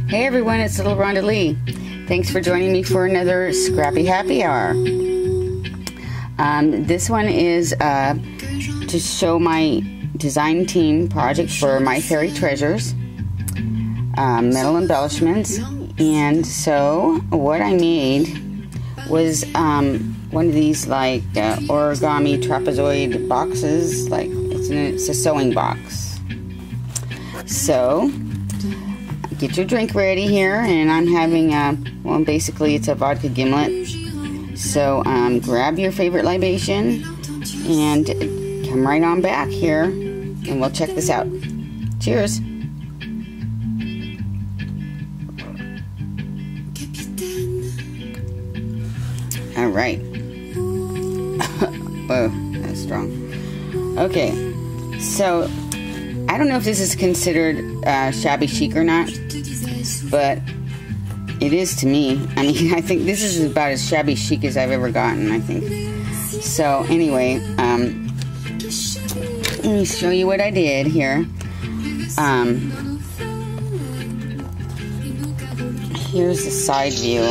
Hey everyone, it's Little Rhonda Lee. Thanks for joining me for another Scrappy Happy Hour. This one is to show my design team project for my FairyTreasures, metal embellishments. And so what I made was one of these like origami trapezoid boxes. Like it's a sewing box. So get your drink ready here, and I'm having well, basically it's a vodka gimlet. So grab your favorite libation and come right on back here, and we'll check this out. Cheers. All right. Whoa, that's strong. Okay, so I don't know if this is considered shabby chic or not, but it is to me. I mean, I think this is about as shabby chic as I've ever gotten, I think. So anyway, let me show you what I did here. Here's the side view.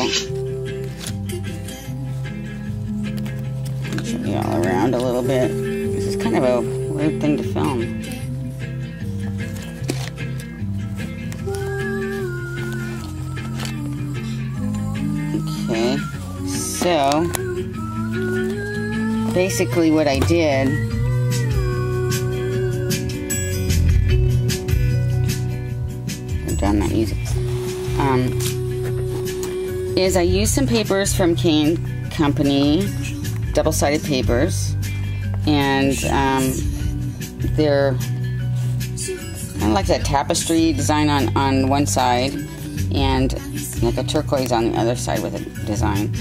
I'll show you all around a little bit. This is kind of a weird thing to film. Okay, so basically what I did turn down that music is I used some papers from Kane Company, double-sided papers, and they're kind of like that tapestry design on one side and like a turquoise on the other side with a design.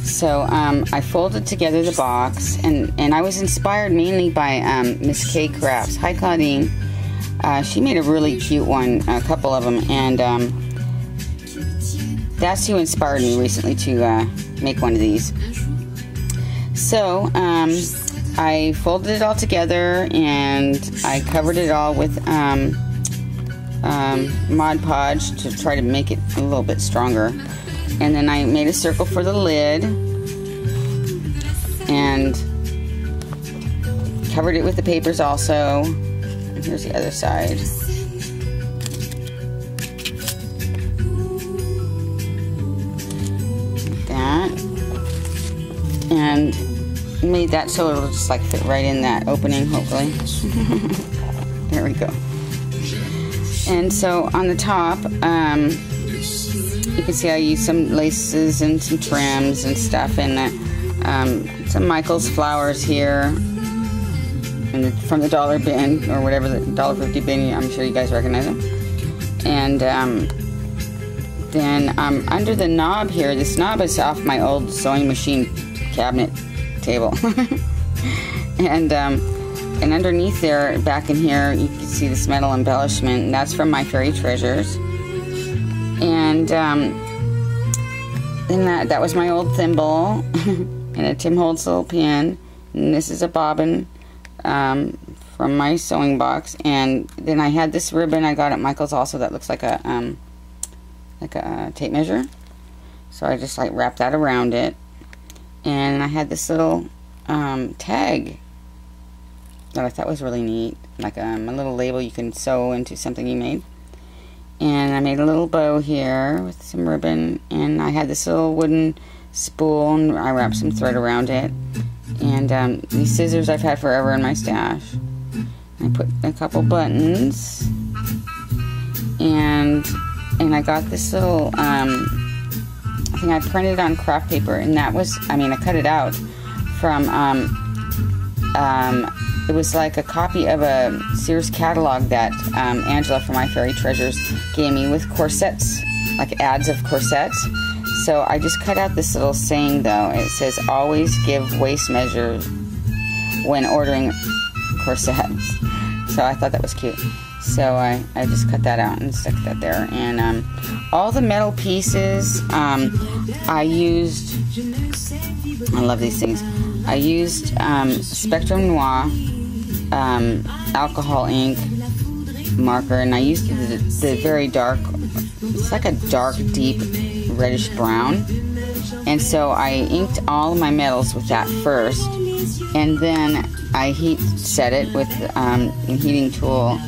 So I folded together the box, and I was inspired mainly by Miss K Crafts. Hi Claudine. She made a really cute one, a couple of them, and that's who inspired me recently to make one of these. So I folded it all together, and I covered it all with Mod Podge to try to make it a little bit stronger. And then I made a circle for the lid and covered it with the papers also. And here's the other side. Like that. And made that so it'll just like fit right in that opening, hopefully. There we go. And so on the top, you can see I used some laces and some trims and stuff, and some Michael's flowers here, and from the dollar bin or whatever, the $1.50 bin. I'm sure you guys recognize them. And then under the knob here, this knob is off my old sewing machine cabinet table, and underneath there, back in here, you can see this metal embellishment, and that's from my FairyTreasures. And then that was my old thimble, and a Tim Holtz little pin, and this is a bobbin from my sewing box. And then I had this ribbon I got at Michael's also that looks like a tape measure, so I just like wrapped that around it. And I had this little tag that I thought was really neat, like a little label you can sew into something you made. And I made a little bow here with some ribbon, and I had this little wooden spool, and I wrapped some thread around it. And these scissors I've had forever in my stash. I put a couple buttons, and I got this little thing I printed on craft paper, and that was, I mean, I cut it out from it was like a copy of a Sears catalog that Angela from my FairyTreasures gave me with corsets, like ads of corsets. So I just cut out this little saying though. It says, always give waist measure when ordering corsets. So I thought that was cute. So I just cut that out and stuck that there. And all the metal pieces I used, I love these things, I used Spectrum Noir alcohol ink marker, and I used the very dark it's like a dark, deep reddish brown. And so I inked all of my metals with that first, and then I heat set it with a heating tool,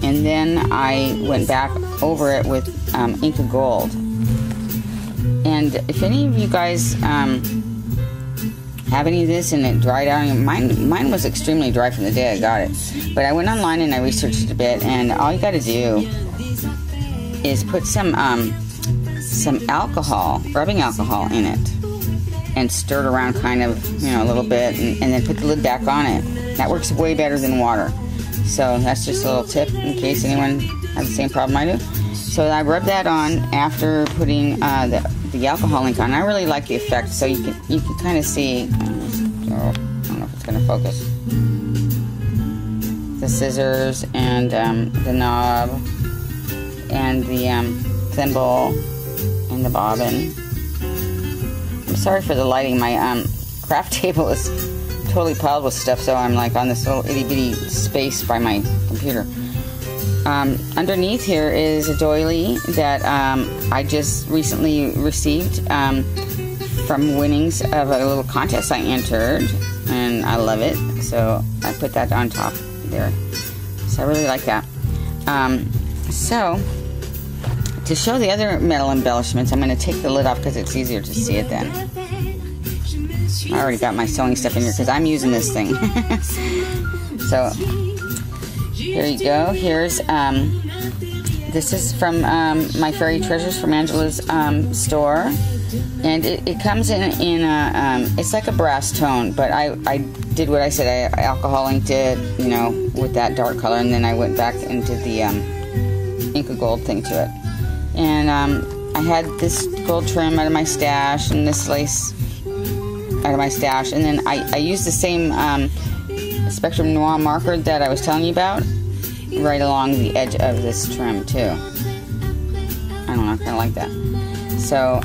and then I went back over it with ink of gold. And if any of you guys have any of this and it dried out, mine was extremely dry from the day I got it. But I went online and I researched a bit, and all you got to do is put some alcohol, rubbing alcohol in it, and stir it around kind of, a little bit, and then put the lid back on it. That works way better than water. So that's just a little tip in case anyone has the same problem I do. So I rubbed that on after putting the alcohol ink on. I really like the effect, so you can kind of see. I don't know if it's going to focus. The scissors and the knob and the thimble and the bobbin. I'm sorry for the lighting. My craft table is totally piled with stuff, so I'm like on this little itty bitty space by my computer. Underneath here is a doily that I just recently received from winnings of a little contest I entered, and I love it, so I put that on top there. So I really like that. So to show the other metal embellishments, I'm going to take the lid off because it's easier to see it then. I already got my sewing stuff in here because I'm using this thing. So here you go. Here's this is from my FairyTreasures from Angela's store, and it comes in a it's like a brass tone, but I did what I said. I alcohol inked it, with that dark color, and then I went back into the ink of gold thing to it. And I had this gold trim out of my stash and this lace out of my stash, and then I used the same Spectrum Noir marker that I was telling you about right along the edge of this trim too. I don't know, I kind of like that. So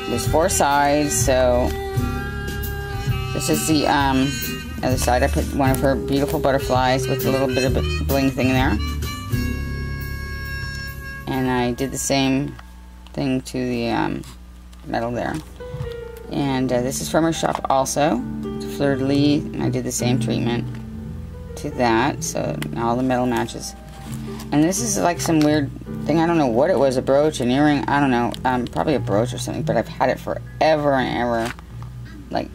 there's 4 sides, so this is the other side. I put one of her beautiful butterflies with a little bit of a bling thing there. And I did the same thing to the metal there. And this is from her shop also, Fleur de Lis, and I did the same treatment to that, so all the metal matches. And this is like some weird thing, I don't know what it was, a brooch, an earring, I don't know, probably a brooch or something, but I've had it forever and ever, like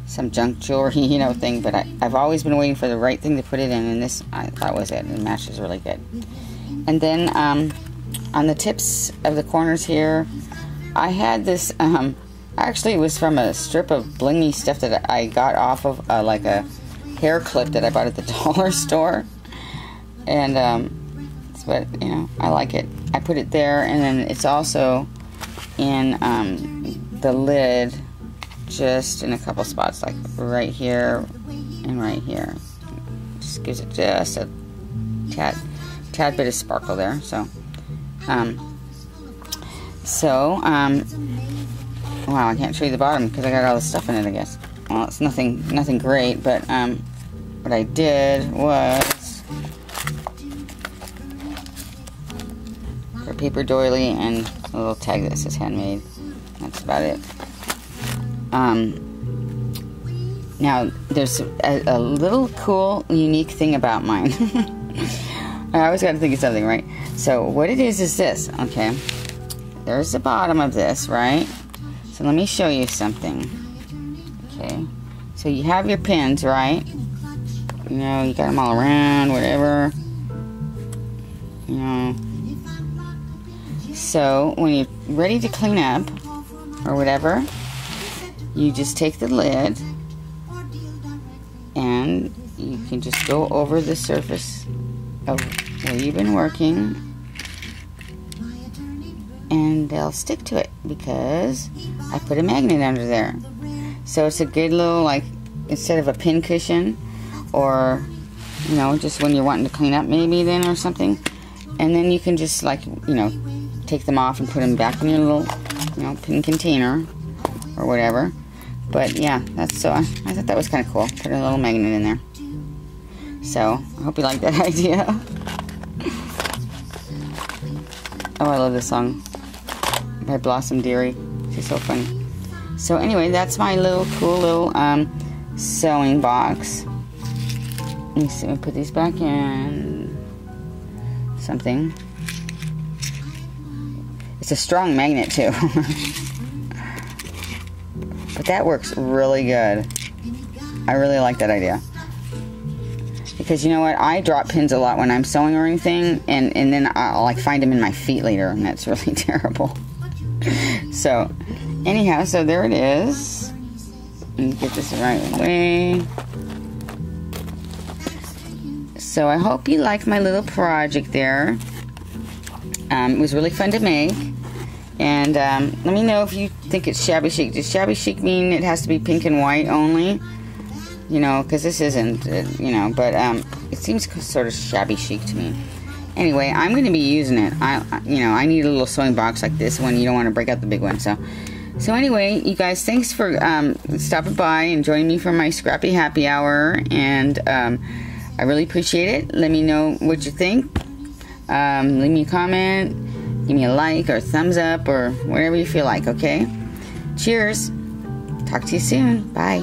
some junk jewelry, thing, but I've always been waiting for the right thing to put it in, and this, I thought was it, and it matches really good. And then, on the tips of the corners here, I had this, actually it was from a strip of blingy stuff that I got off of, like a hair clip that I bought at the dollar store. And, but, I like it. I put it there, and then it's also in, the lid, just in a couple spots, like right here and right here. Just gives it just a tad bit of sparkle there, so. Wow, I can't show you the bottom because I got all this stuff in it, I guess. Well, it's nothing great, but what I did was a paper doily and a little tag that says handmade. That's about it. Now there's a little cool, unique thing about mine. I always got to think of something, right? So what it is this, okay? There's the bottom of this, right? So let me show you something. Okay. So you have your pins, right? You got them all around, whatever. So when you're ready to clean up, or whatever, you just take the lid, and you can just go over the surface of where you've been working, and they'll stick to it because I put a magnet under there. So it's a good little, like, instead of a pin cushion, or just when you're wanting to clean up maybe then or something, and then you can just, like, take them off and put them back in your little pin container or whatever. But yeah, that's, so I thought that was kind of cool. Put a little magnet in there. So I hope you like that idea. Oh, I love this song by Blossom Dearie. She's so funny. So anyway, that's my little cool little sewing box. Let me see. Let me put these back in something. It's a strong magnet too. But that works really good. I really like that idea. Because you know what? I drop pins a lot when I'm sewing or anything, and then I'll like find them in my feet later, and that's really terrible. So, anyhow, so there it is. Let me get this the right way. So I hope you liked my little project there. It was really fun to make. And let me know if you think it's shabby chic. Does shabby chic mean it has to be pink and white only? You know, because this isn't, you know, but it seems sort of shabby chic to me. Anyway, I'm going to be using it. I need a little sewing box like this one. You don't want to break out the big one. So anyway, you guys, thanks for stopping by and joining me for my Scrappy Happy Hour. And I really appreciate it. Let me know what you think. Leave me a comment. Give me a like or a thumbs up or whatever you feel like, okay? Cheers. Talk to you soon. Bye.